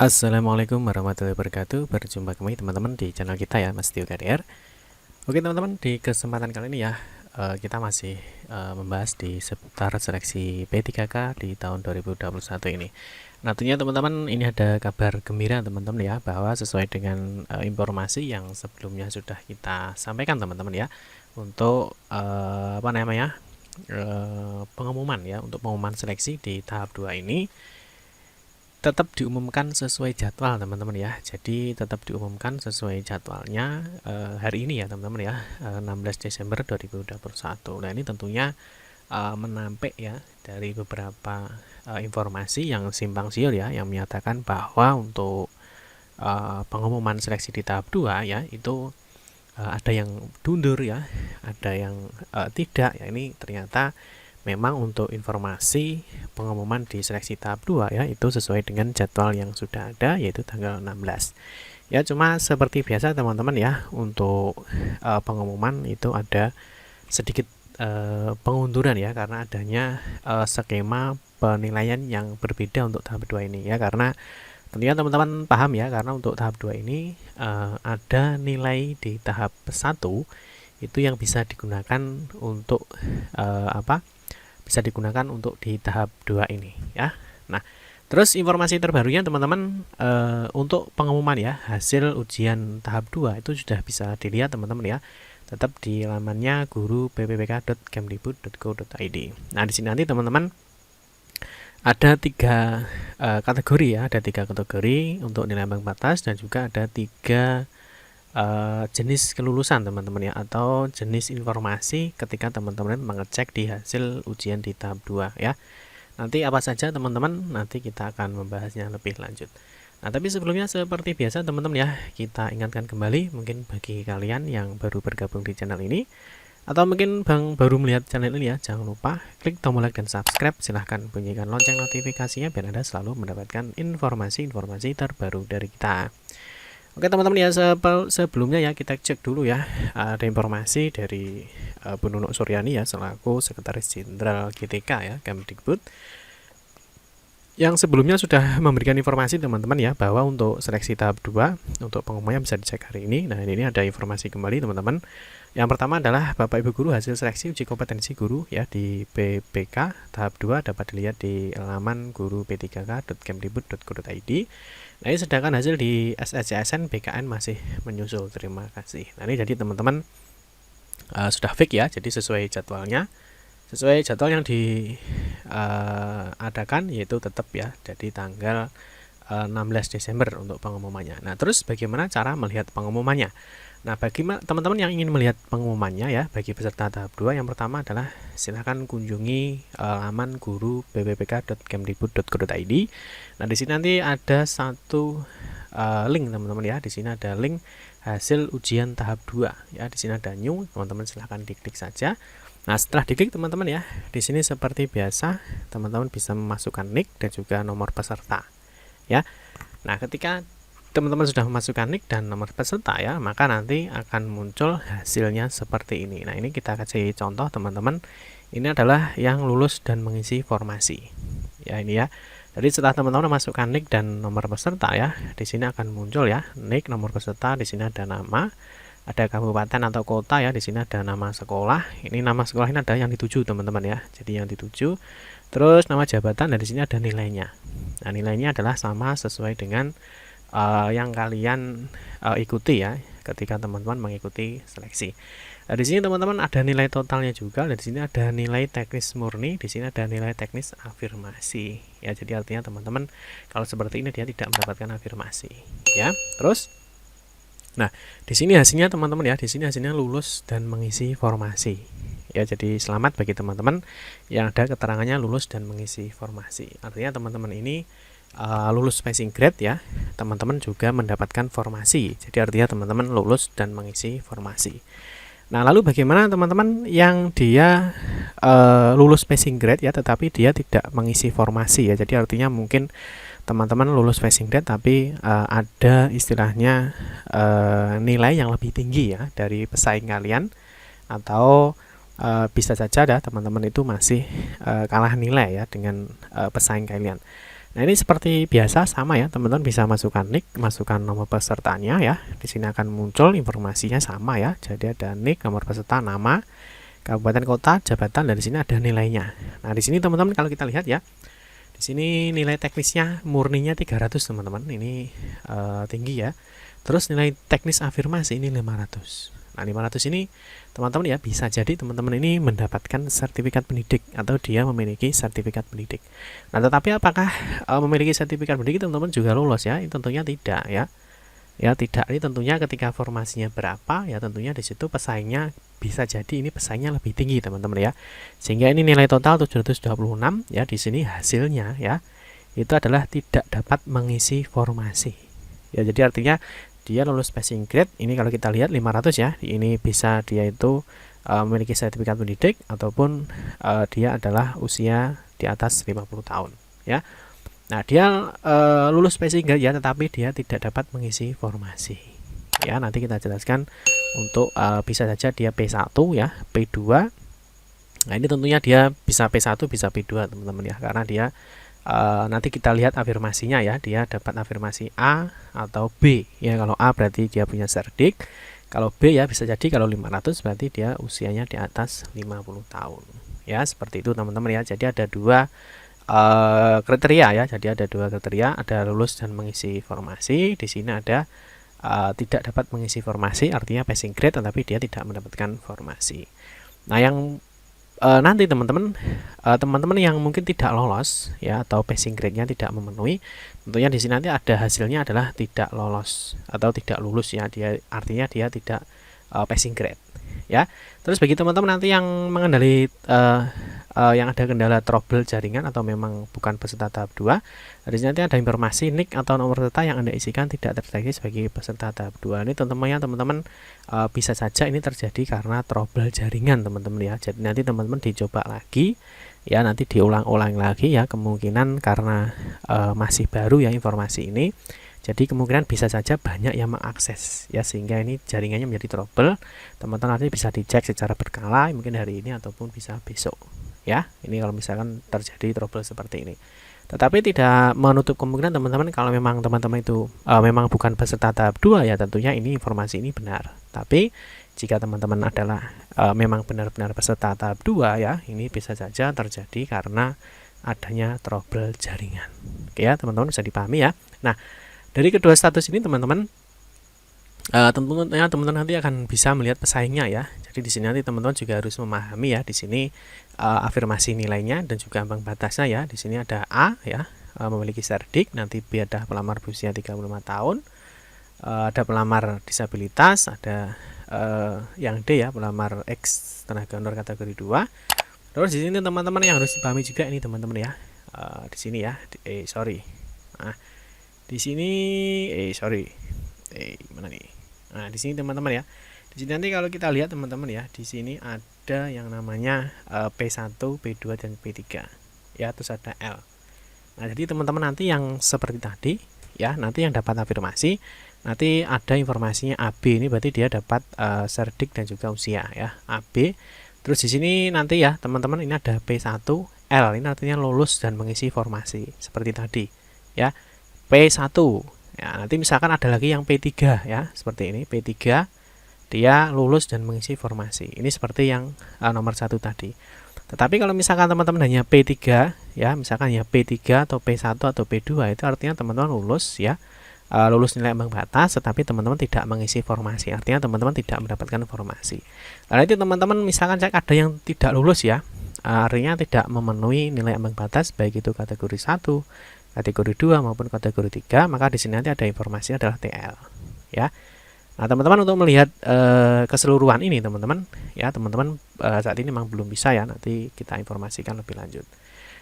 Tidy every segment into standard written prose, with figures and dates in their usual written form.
Assalamualaikum warahmatullahi wabarakatuh. Berjumpa kembali teman-teman di channel kita ya, Mas Tio KDR. Oke teman-teman, di kesempatan kali ini ya kita masih membahas di seputar seleksi P3K di tahun 2021 ini. Nah tentunya teman-teman ini ada kabar gembira teman-teman ya, bahwa sesuai dengan informasi yang sebelumnya sudah kita sampaikan teman-teman ya, untuk pengumuman ya, untuk pengumuman seleksi di tahap 2 ini tetap diumumkan sesuai jadwal teman-teman ya. Jadi tetap diumumkan sesuai jadwalnya hari ini ya teman-teman ya, 16 Desember 2021. Nah ini tentunya menampik ya dari beberapa informasi yang simpang siur ya, yang menyatakan bahwa untuk pengumuman seleksi di tahap 2 ya itu ada yang mundur ya, ada yang tidak ya. Ini ternyata memang untuk informasi pengumuman di seleksi tahap 2 ya, itu sesuai dengan jadwal yang sudah ada, yaitu tanggal 16. Ya cuma seperti biasa teman-teman ya, untuk pengumuman itu ada sedikit pengunduran ya, karena adanya skema penilaian yang berbeda untuk tahap 2 ini ya. Karena tentunya teman-teman paham ya, karena untuk tahap 2 ini ada nilai di tahap 1 itu yang bisa digunakan untuk bisa digunakan untuk di tahap 2 ini ya. Nah, terus informasi terbarunya teman-teman, untuk pengumuman ya hasil ujian tahap 2 itu sudah bisa dilihat teman-teman ya. Tetap di lamannya guru.ppk.kemdikbud.go.id. Nah, di sini nanti teman-teman ada 3 kategori ya, ada 3 kategori untuk nilai ambang batas, dan juga ada 3 jenis kelulusan teman-teman ya, atau jenis informasi ketika teman-teman mengecek di hasil ujian di tahap 2 ya. Nanti apa saja teman-teman, nanti kita akan membahasnya lebih lanjut. Nah tapi sebelumnya seperti biasa teman-teman ya, kita ingatkan kembali, mungkin bagi kalian yang baru bergabung di channel ini, atau mungkin baru melihat channel ini ya, jangan lupa klik tombol like dan subscribe. Silahkan bunyikan lonceng notifikasinya biar Anda selalu mendapatkan informasi-informasi terbaru dari kita. Oke teman-teman ya, sebelumnya ya kita cek dulu ya, ada informasi dari Bu Nunuk Suryani ya, selaku Sekretaris Jenderal GTK ya Kemdikbud, yang sebelumnya sudah memberikan informasi teman-teman ya, bahwa untuk seleksi tahap 2 untuk pengumumannya bisa dicek hari ini. Nah ini ada informasi kembali teman-teman. Yang pertama adalah Bapak Ibu Guru, hasil seleksi uji kompetensi guru ya di PPK tahap 2 dapat dilihat di laman guru.p3k.kemdikbud.go.id. Nah ini sedangkan hasil di SSCSN BKN masih menyusul. Terima kasih. Nah ini jadi teman-teman sudah fix ya, jadi sesuai jadwalnya, sesuai jadwal yang diadakan, yaitu tetap ya, jadi tanggal 16 Desember untuk pengumumannya. Nah terus bagaimana cara melihat pengumumannya? Nah bagi teman-teman yang ingin melihat pengumumannya ya, bagi peserta tahap 2, yang pertama adalah silahkan kunjungi laman guru.ppk.kemdikbud.go.id. Nah di sini nanti ada satu link teman-teman ya. Di sini ada link hasil ujian tahap 2 ya. Di sini ada new, teman-teman silahkan diklik saja. Nah setelah diklik teman-teman ya, di sini seperti biasa teman-teman bisa memasukkan nick dan juga nomor peserta ya. Nah ketika teman-teman sudah memasukkan nick dan nomor peserta ya, maka nanti akan muncul hasilnya seperti ini. Nah ini kita kasih contoh teman-teman, ini adalah yang lulus dan mengisi formasi ya, ini ya. Jadi setelah teman-teman masukkan nick dan nomor peserta ya, di sini akan muncul ya nick, nomor peserta, di sini ada nama, ada kabupaten atau kota ya, di sini ada nama sekolah. Ini nama sekolah ini ada yang dituju teman-teman ya, jadi yang dituju. Terus nama jabatan, dan di sini ada nilainya. Nah nilainya adalah sama sesuai dengan yang kalian ikuti ya ketika teman-teman mengikuti seleksi. Nah, di sini teman-teman ada nilai totalnya juga, dan di sini ada nilai teknis murni, di sini ada nilai teknis afirmasi ya. Jadi artinya teman-teman kalau seperti ini dia tidak mendapatkan afirmasi ya. Terus nah di sini hasilnya teman-teman ya, di sini hasilnya lulus dan mengisi formasi ya. Jadi selamat bagi teman-teman yang ada keterangannya lulus dan mengisi formasi. Artinya teman-teman ini lulus passing grade ya, teman-teman juga mendapatkan formasi. Jadi artinya teman-teman lulus dan mengisi formasi. Nah lalu bagaimana teman-teman yang dia lulus passing grade ya, tetapi dia tidak mengisi formasi ya. Jadi artinya mungkin teman-teman lulus passing grade tapi ada istilahnya nilai yang lebih tinggi ya dari pesaing kalian, atau bisa saja teman-teman itu masih kalah nilai ya dengan pesaing kalian. Nah, ini seperti biasa sama ya, teman-teman bisa masukkan nick, masukkan nomor pesertanya ya. Di sini akan muncul informasinya sama ya. Jadi ada nick, nomor peserta, nama, kabupaten, kota, jabatan, dan di sini ada nilainya. Nah, di sini teman-teman kalau kita lihat ya, di sini nilai teknisnya murninya 300 teman-teman. Ini tinggi ya. Terus nilai teknis afirmasi ini 500. Nah, 500 ini teman-teman ya, bisa jadi teman-teman ini mendapatkan sertifikat pendidik atau dia memiliki sertifikat pendidik. Nah, tetapi apakah memiliki sertifikat pendidik teman-teman juga lolos ya? Ini tentunya tidak ya. Ya, tidak. Ini tentunya ketika formasinya berapa ya, tentunya di situ pesaingnya bisa jadi ini pesaingnya lebih tinggi teman-teman ya. Sehingga ini nilai total 726 ya, di sini hasilnya ya itu adalah tidak dapat mengisi formasi. Ya, jadi artinya dia lulus passing grade. Ini kalau kita lihat 500 ya, ini bisa dia itu memiliki sertifikat pendidik ataupun dia adalah usia di atas 50 tahun ya. Nah, dia lulus passing grade ya, tetapi dia tidak dapat mengisi formasi ya. Nanti kita jelaskan untuk bisa saja dia P1 ya, P2. Nah, ini tentunya dia bisa P1 bisa P2 teman-teman ya, karena dia nanti kita lihat afirmasinya ya, dia dapat afirmasi A atau B ya. Kalau A berarti dia punya cerdik, kalau B ya bisa jadi kalau 500 berarti dia usianya di atas 50 tahun ya, seperti itu teman-teman ya. Jadi ada dua kriteria ya, jadi ada dua kriteria, ada lulus dan mengisi formasi. Di sini ada tidak dapat mengisi formasi, artinya passing grade tetapi dia tidak mendapatkan formasi. Nah, yang nanti teman-teman yang mungkin tidak lolos ya, atau passing grade-nya tidak memenuhi, tentunya di sini nanti ada hasilnya adalah tidak lolos atau tidak lulus ya, dia artinya dia tidak passing grade ya. Terus bagi teman-teman nanti yang mengendali yang ada kendala trouble jaringan atau memang bukan peserta tahap 2, di sini nanti ada informasi nick atau nomor peserta yang Anda isikan tidak terdeteksi sebagai peserta tahap 2. Ini teman-teman bisa saja ini terjadi karena trouble jaringan teman-teman ya. Jadi nanti teman-teman dicoba lagi ya, nanti diulang-ulang lagi ya, kemungkinan karena masih baru ya informasi ini. Jadi kemungkinan bisa saja banyak yang mengakses ya, sehingga ini jaringannya menjadi trouble. Teman-teman nanti bisa dicek secara berkala, mungkin hari ini ataupun bisa besok ya. Ini kalau misalkan terjadi trouble seperti ini. Tetapi tidak menutup kemungkinan teman-teman kalau memang teman-teman itu memang bukan peserta tahap 2 ya, tentunya ini informasi ini benar. Tapi jika teman-teman adalah memang benar-benar peserta tahap 2 ya, ini bisa saja terjadi karena adanya trouble jaringan. Oke ya, teman-teman bisa dipahami ya. Nah, dari kedua status ini teman-teman tentunya teman-teman nanti akan bisa melihat pesaingnya ya. Jadi di sini nanti teman-teman juga harus memahami ya, di sini afirmasi nilainya dan juga ambang batasnya ya. Di sini ada A ya, memiliki cerdik, nanti B ada pelamar berusia 35 tahun, ada pelamar disabilitas, ada yang D ya, pelamar X tenaga honor kategori 2. Terus di sini teman-teman yang harus dipahami juga ini teman-teman ya. Di sini ya, Nah, di sini mana nih? Nah, di sini teman-teman ya. Di sini nanti kalau kita lihat teman-teman ya, di sini ada yang namanya P1, P2 dan P3 ya, terus ada L. Nah, jadi teman-teman nanti yang seperti tadi ya, nanti yang dapat afirmasi nanti ada informasinya AB, ini berarti dia dapat cerdik dan juga usia ya, AB. Terus di sini nanti ya teman-teman ini ada P1 L, ini artinya lulus dan mengisi formasi seperti tadi ya. P1 ya, nanti misalkan ada lagi yang P3 ya, seperti ini P3 dia lulus dan mengisi formasi. Ini seperti yang nomor 1 tadi. Tetapi kalau misalkan teman-teman hanya P3 ya, misalkan ya P3 atau P1 atau P2, itu artinya teman-teman lulus ya, lulus nilai ambang batas, tetapi teman-teman tidak mengisi formasi, artinya teman-teman tidak mendapatkan formasi. Lalu itu teman-teman misalkan cek ada yang tidak lulus ya, artinya tidak memenuhi nilai ambang batas, baik itu kategori 1, kategori 2 maupun kategori 3, maka di sini nanti ada informasi adalah TL ya. Nah, teman-teman untuk melihat keseluruhan ini teman-teman ya, teman-teman saat ini memang belum bisa ya, nanti kita informasikan lebih lanjut.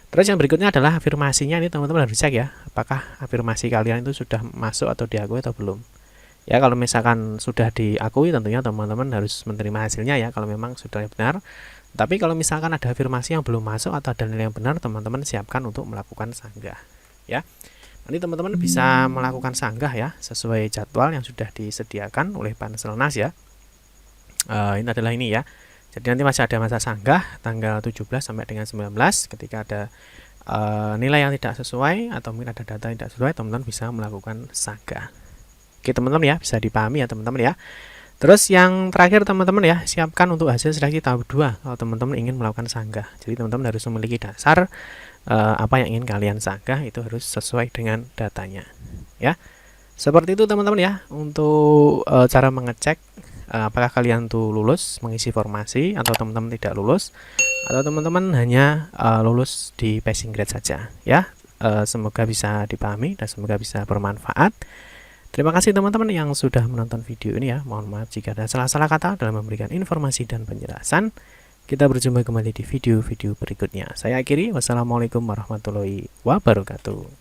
Terus yang berikutnya adalah afirmasinya. Ini teman-teman harus cek ya, apakah afirmasi kalian itu sudah masuk atau diakui atau belum ya. Kalau misalkan sudah diakui, tentunya teman-teman harus menerima hasilnya ya, kalau memang sudah benar. Tapi kalau misalkan ada afirmasi yang belum masuk atau ada nilai yang benar, teman-teman siapkan untuk melakukan sanggah ya. Nanti teman-teman bisa melakukan sanggah ya, sesuai jadwal yang sudah disediakan oleh Panselnas ya. Ini adalah ini ya. Jadi nanti masih ada masa sanggah tanggal 17 sampai dengan 19, ketika ada nilai yang tidak sesuai atau mungkin ada data yang tidak sesuai, teman-teman bisa melakukan sanggah. Oke teman-teman ya, bisa dipahami ya teman-teman ya. Terus yang terakhir teman-teman ya, siapkan untuk hasil seleksi tahap 2 kalau teman-teman ingin melakukan sanggah. Jadi teman-teman harus memiliki dasar apa yang ingin kalian sanggah, itu harus sesuai dengan datanya ya. Seperti itu teman-teman ya, untuk cara mengecek apakah kalian tuh lulus mengisi formasi atau teman-teman tidak lulus, atau teman-teman hanya lulus di passing grade saja ya. Semoga bisa dipahami dan semoga bisa bermanfaat. Terima kasih teman-teman yang sudah menonton video ini ya. Mohon maaf jika ada salah-salah kata dalam memberikan informasi dan penjelasan. Kita berjumpa kembali di video-video berikutnya. Saya akhiri, wassalamualaikum warahmatullahi wabarakatuh.